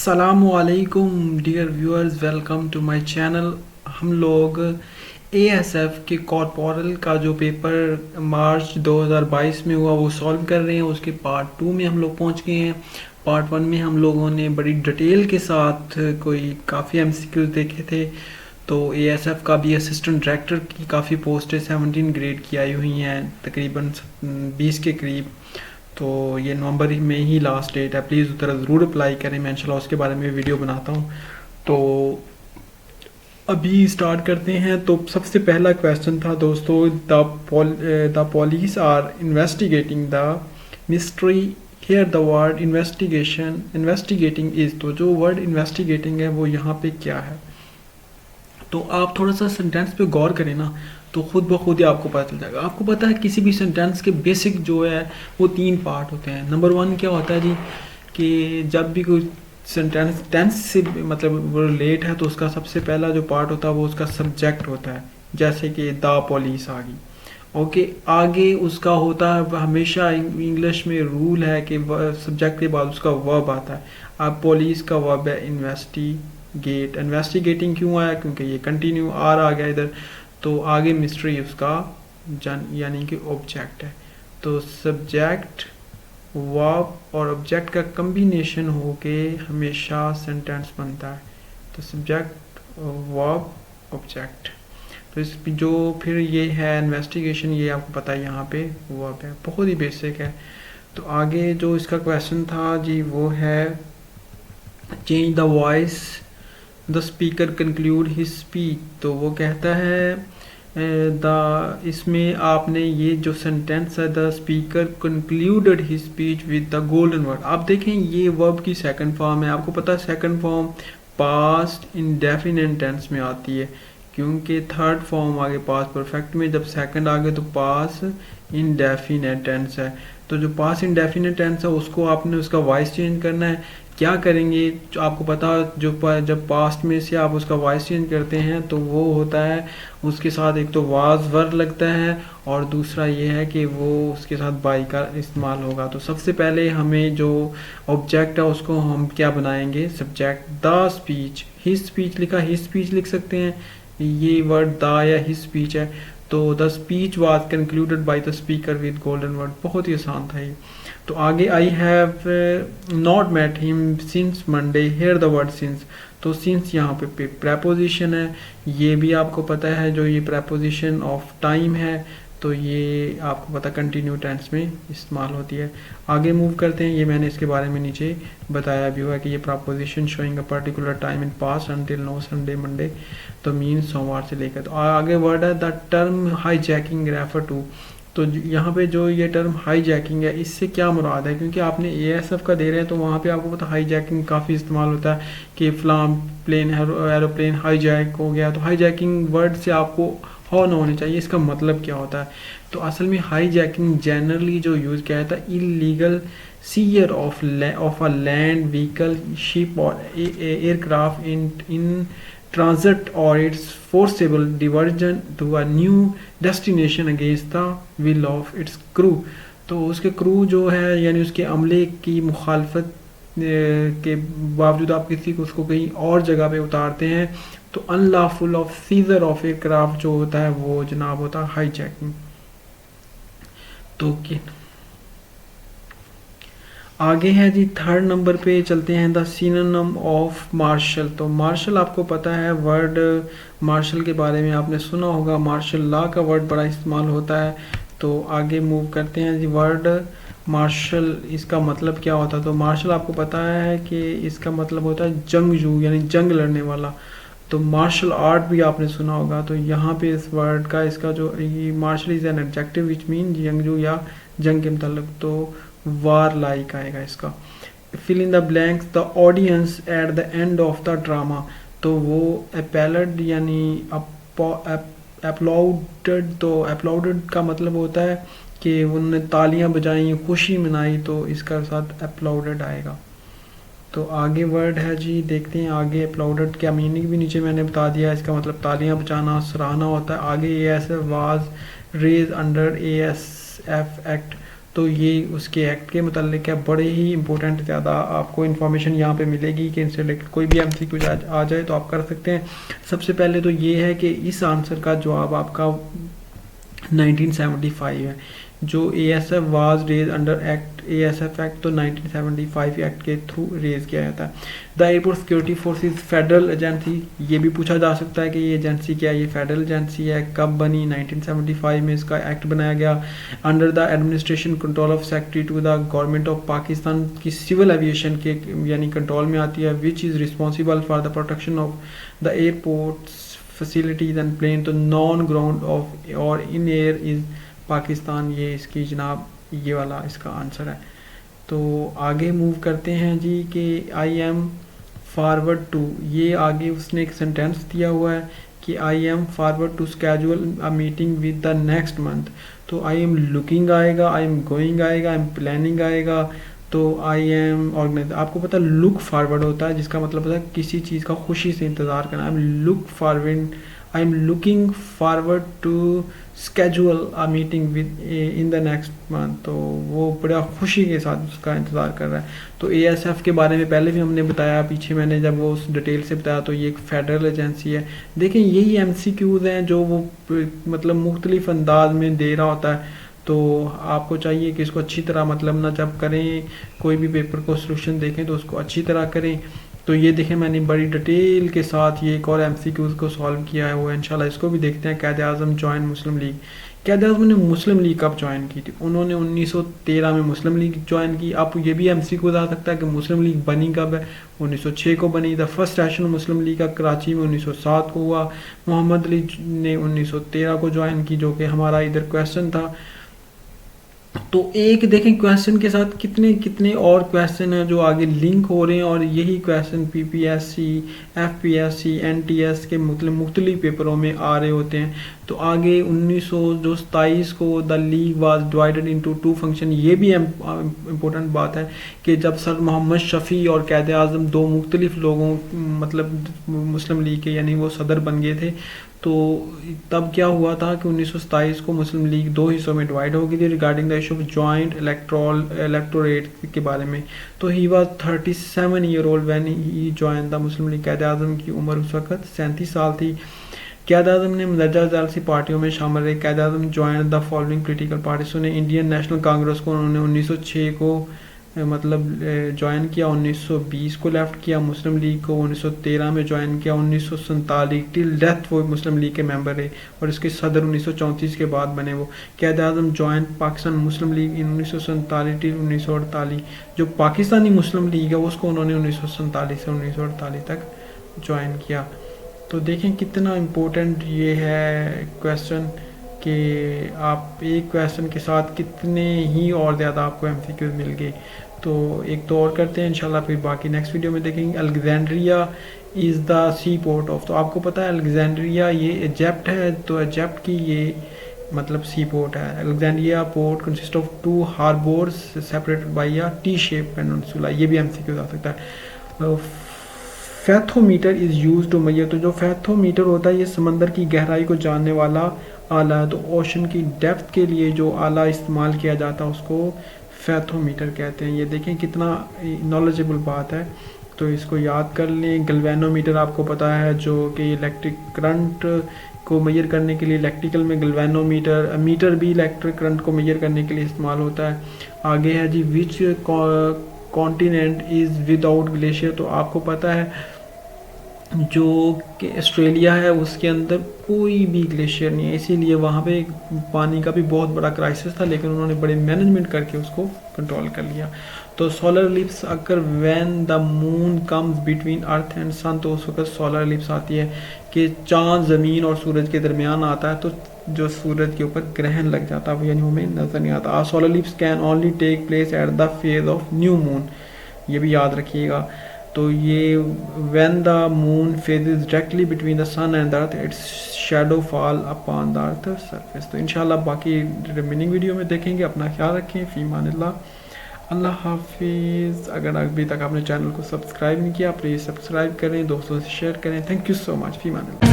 अस्सलामुअलैकुम dear viewers, welcome to my channel. हम लोग एएसएफ के कॉर्पोरल का जो पेपर मार्च 2022 में हुआ वो सॉल्व कर रहे हैं। उसके पार्ट 2 में हम लोग पहुंच गए हैं। पार्ट 1 में हम लोगों ने बड़ी डिटेल के साथ कोई काफ़ी एमसीक्यूज देखे थे। तो एएसएफ का भी असिस्टेंट डायरेक्टर की काफ़ी पोस्टें 17 ग्रेड की आई हुई हैं, तकरीबन 20 के करीब। तो ये नवंबर में ही लास्ट डेट है, प्लीज़ उधर ज़रूर अप्लाई करें। मैं इंशाल्लाह उसके बारे में वीडियो बनाता हूँ। तो अभी स्टार्ट करते हैं। तो सबसे पहला क्वेश्चन था दोस्तों, the police are investigating the mystery here the word investigating is. तो जो वर्ड इन्वेस्टिगेटिंग है वो यहाँ पे क्या है, तो आप थोड़ा सा सेंटेंस पे गौर करें ना, तो खुद ब खुद ही आपको पता चल जाएगा। आपको पता है किसी भी सेंटेंस के बेसिक जो है वो 3 पार्ट होते हैं। नंबर 1 क्या होता है जी, कि जब भी कोई सेंटेंस टेंस से मतलब रिलेट है तो उसका सबसे पहला जो पार्ट होता है वो उसका सब्जेक्ट होता है। जैसे कि द पुलिस आ गई, ओके। आगे उसका होता है, हमेशा इंग्लिश में रूल है कि सब्जेक्ट के बाद उसका वर्ब आता है। अब पुलिस का वर्ब है इन्वेस्टिगेट। इन्वेस्टिगेटिंग क्यों आया, क्योंकि ये कंटिन्यू आर आ गया इधर। तो आगे मिस्ट्री उसका यानी कि ऑब्जेक्ट है। तो सब्जेक्ट वर्ब और ऑब्जेक्ट का कम्बिनेशन होके हमेशा सेंटेंस बनता है। तो सब्जेक्ट वर्ब ऑब्जेक्ट। तो इस जो फिर ये है इन्वेस्टिगेशन, ये आपको पता है यहाँ पे वर्ब है, बहुत ही बेसिक है। तो आगे जो इसका क्वेश्चन था जी वो है change the voice the speaker conclude his speech. तो वो कहता है इसमें आपने ये जो सेंटेंस है, the speaker concluded his speech with the golden word. आप देखें ये वर्ब की सेकंड फॉर्म है। आपको पता है second form past indefinite tense में आती है, क्योंकि थर्ड फॉर्म आगे पास्ट परफेक्ट में, जब सेकंड आगे तो पास्ट इंडेफिनिट टेंस है। तो जो पास्ट इंडेफिनिट टेंस है उसको आपने उसका वॉइस चेंज करना है। क्या करेंगे, जो आपको पता, जब पास्ट में से आप उसका वॉइस चेंज करते हैं तो वो होता है उसके साथ एक तो वाज वर्ड लगता है, और दूसरा ये है कि वो उसके साथ बाई का इस्तेमाल होगा। तो सबसे पहले हमें जो ऑब्जेक्ट है उसको हम क्या बनाएंगे, subject. The speech, his speech लिखा, हिज स्पीच लिख सकते हैं, ये वर्ड द या हिज स्पीच है। तो the speech was concluded by the speaker with golden word. बहुत ही आसान था ये। तो आगे I have not met him since Monday, here the word since. तो सिंस यहाँ पे प्रेपोजिशन है, ये भी आपको पता है, जो ये प्रेपोजिशन ऑफ टाइम है तो ये आपको पता कंटिन्यू टेंस में इस्तेमाल होती है। आगे मूव करते हैं, ये मैंने इसके बारे में नीचे बताया भी हुआ कि ये preposition showing a particular time in past until no Sunday Monday, तो मीन सोमवार से लेकर। तो आगे वर्ड है the term hijacking refer to. तो यहाँ पे जो ये टर्म हाईजैकिंग है, इससे क्या मुराद है, क्योंकि आपने एएसएफ का दे रहे हैं तो वहाँ पे आपको पता हाईजैकिंग काफ़ी इस्तेमाल होता है कि फलां प्लेन एरोप्लेन हाईजैक हो गया। तो हाईजैकिंग वर्ड से आपको हो ना होनी चाहिए, इसका मतलब क्या होता है। तो असल में हाईजैकिंग जनरली जो यूज़ किया जाता है, illegal seizure of a land vehicle, ship और aircraft in transit or its forcible diversion to a new destination against the will of its crew। तो उसके क्रू जो है यानी उसके अमले की मुखालफत के बावजूद आप किसी को उसको कहीं और जगह पे उतारते हैं, तो unlawful of scissor of aircraft जो होता है वो जनाब होता है हाईजैकिंग। तो आगे है जी, थर्ड नंबर पे चलते हैं, द सिनोनिम ऑफ मार्शल। तो मार्शल आपको पता है, वर्ड मार्शल के बारे में आपने सुना होगा, मार्शल लॉ का वर्ड बड़ा इस्तेमाल होता है। तो आगे मूव करते हैं जी, वर्ड मार्शल इसका मतलब क्या होता है। तो मार्शल आपको पता है कि इसका मतलब होता है जंगजू, यानी जंग लड़ने वाला। तो मार्शल आर्ट भी आपने सुना होगा। तो यहाँ पे इस वर्ड का इसका जो martial is an adjective which mean जंगजू या जंग के मतलब, तो वार लाइक आएगा इसका। Fill in the blanks, the audience at the end of the drama. तो वो अपैलड यानी अपलाउडेड। तो अपलाउडेड का मतलब होता है कि उन्होंने तालियां बजाई, खुशी मनाई, तो इसका साथ अपलाउडेड आएगा। तो आगे वर्ड है जी, देखते हैं आगे अपलाउडेड क्या मीनिंग भी नीचे मैंने बता दिया। इसका मतलब तालियां बजाना, सराहना होता है। आगे ASF was raise under ASF act. तो ये उसके एक्ट के मुतालिक है। बड़े ही इंपॉर्टेंट ज़्यादा आपको इन्फॉर्मेशन यहाँ पे मिलेगी कि इनसे रिलेटेड कोई भी एमसीक्यू आ जाए तो आप कर सकते हैं। सबसे पहले तो ये है कि इस आंसर का जवाब आपका 1975 है। जो ASF was raise under act ASF act, तो 1975 एक्ट के थ्रू रेज किया जाता है। The airport security forces federal agency, ये भी पूछा जा सकता है कि ये एजेंसी क्या है, ये फेडरल एजेंसी है, कब बनी, 1975 में इसका एक्ट बनाया गया। Under the administration control of secretary to the government of Pakistan की सिविल एविएशन के यानी कंट्रोल में आती है। Which is responsible for the protection of the airports facilities and plane, तो नॉन ग्राउंड ऑफ और इन एयर इज़ पाकिस्तान, ये इसकी जनाब ये वाला इसका आंसर है। तो आगे मूव करते हैं जी कि आई एम फॉरवर्ड टू, ये आगे उसने एक सेंटेंस दिया हुआ है कि I am forward to schedule a meeting with the next month. तो आई एम लुकिंग आएगा, आई एम गोइंग आएगा, आई एम प्लानिंग आएगा, तो आई एम ऑर्गेनाइज। आपको पता है लुक फॉरवर्ड होता है जिसका मतलब होता है किसी चीज़ का खुशी से इंतज़ार करना। I am looking forward to schedule a meeting with in the next month, तो वो बड़ा खुशी के साथ उसका इंतज़ार कर रहा है। तो ASF के बारे में पहले भी हमने बताया, पीछे मैंने जब वो उस डिटेल से बताया, तो ये एक फेडरल एजेंसी है। देखें यही MCQs हैं जो वो मतलब मुख्तलिफ अंदाज में दे रहा होता है। तो आपको चाहिए कि इसको अच्छी तरह मतलब ना जब करें कोई भी पेपर को सोल्यूशन देखें तो उसको अच्छी तरह करें। तो ये देखें मैंने बड़ी डिटेल के साथ ये एक और MCQs को सॉल्व किया है वो इंशाल्लाह इसको भी देखते हैं। क़ायद आज़म जॉइन मुस्लिम लीग, क़ायद आज़म ने मुस्लिम लीग कब ज्वाइन की थी? उन्होंने 1913 में मुस्लिम लीग ज्वाइन की। आप ये भी MCQ आ सकता है कि मुस्लिम लीग बनी कब है? 1906 को बनी। The first session Muslim league का कराची में 1907 को हुआ। मोहम्मद अली ने 1913 को ज्वाइन की, जो कि हमारा इधर क्वेश्चन था। तो एक देखें क्वेश्चन के साथ कितने कितने और क्वेश्चन हैं जो आगे लिंक हो रहे हैं, और यही क्वेश्चन PPSC, FPSC, NTS के मुख्तलिफ पेपरों में आ रहे होते हैं। तो आगे 1927 को the league was divided into 2 function. ये भी इम्पोर्टेंट बात है कि जब सर मोहम्मद शफ़ी और क़ायद आज़म दो मुख्तलिफ लोगों मतलब मुस्लिम लीग के यानी वो सदर बन गए थे, तो तब क्या हुआ था कि 1927 को मुस्लिम लीग 2 हिस्सों में डिवाइड हो गई थी regarding the issue of joint electorate के बारे में। तो he was 37 year old when he join the Muslim League. Quaid Azam की उम्र उस वक्त 37 साल थी। क़ायद आज़म ने मदरजा जालसी पार्टियों में शामिल रहे। Quaid Azam join the following political parties. उन्हें इंडियन नेशनल कांग्रेस को उन्होंने 1906 को मतलब ज्वाइन किया, 1920 को लेफ्ट किया। मुस्लिम लीग को 1913 में ज्वाइन किया। 1947 टिल डेथ वो मुस्लिम लीग के मेंबर रहे और इसके सदर 1934 के बाद बने वो। क़ायद आज़म ज्वाइन पाकिस्तान मुस्लिम लीग इन 1947 टिल 1948। जो पाकिस्तानी मुस्लिम लीग है उसको उन्होंने 1947 से 1948 तक ज्वाइन किया। तो देखें कितना इम्पोर्टेंट ये है क्वेश्चन कि आप एक क्वेश्चन के साथ कितने ही और ज़्यादा आपको MCQ मिल गए। तो एक तो और करते हैं इंशाल्लाह, फिर बाकी नेक्स्ट वीडियो में देखेंगे। Alexandria is the sea port of, तो आपको पता है अलेक्जेंड्रिया ये इजिप्ट है, तो इजिप्ट की ये मतलब सी पोर्ट है। Alexandria port consist of 2 harbours separated by a T shape peninsula. ये भी MCQ आ सकता है। Fathometer is use to measure, तो जो फैथोमीटर होता है ये समंदर की गहराई को जानने वाला आला है। तो ओशन की डेप्थ के लिए जो आला इस्तेमाल किया जाता है उसको फैथोमीटर कहते हैं। ये देखें कितना नॉलेजेबल बात है, तो इसको याद कर लें। गल्वेनोमीटर आपको पता है जो कि इलेक्ट्रिक करंट को मेजर करने के लिए, इलेक्ट्रिकल में गल्वेनोमीटर, मीटर भी इलेक्ट्रिक करंट को मेजर करने के लिए इस्तेमाल होता है। आगे है जी which continent is without glacier, तो आपको पता है जो कि ऑस्ट्रेलिया है उसके अंदर कोई भी ग्लेशियर नहीं है, इसीलिए वहाँ पे पानी का भी बहुत बड़ा क्राइसिस था, लेकिन उन्होंने बड़े मैनेजमेंट करके उसको कंट्रोल कर लिया। तो सोलर इलिप्स अगर when the moon comes between earth and sun, तो उस वक्त सोलर इलिप्स आती है कि चाँद ज़मीन और सूरज के दरमियान आता है, तो जो सूरज के ऊपर ग्रहण लग जाता है यानी हमें नज़र नहीं आता। Solar eclipse can only take place at the phase of new moon, ये भी याद रखिएगा। तो ये when the moon phases directly between the sun and the earth its shadow fall upon the earth surface. तो इंशाल्लाह बाकी रिमेनिंग वीडियो में देखेंगे। अपना ख्याल रखें। फी मानिल्लाह, अल्लाह हाफिज़। अगर अभी तक आपने चैनल को सब्सक्राइब नहीं किया प्लीज़ सब्सक्राइब करें, दोस्तों से शेयर करें। Thank you so much. फी मानिल्लाह।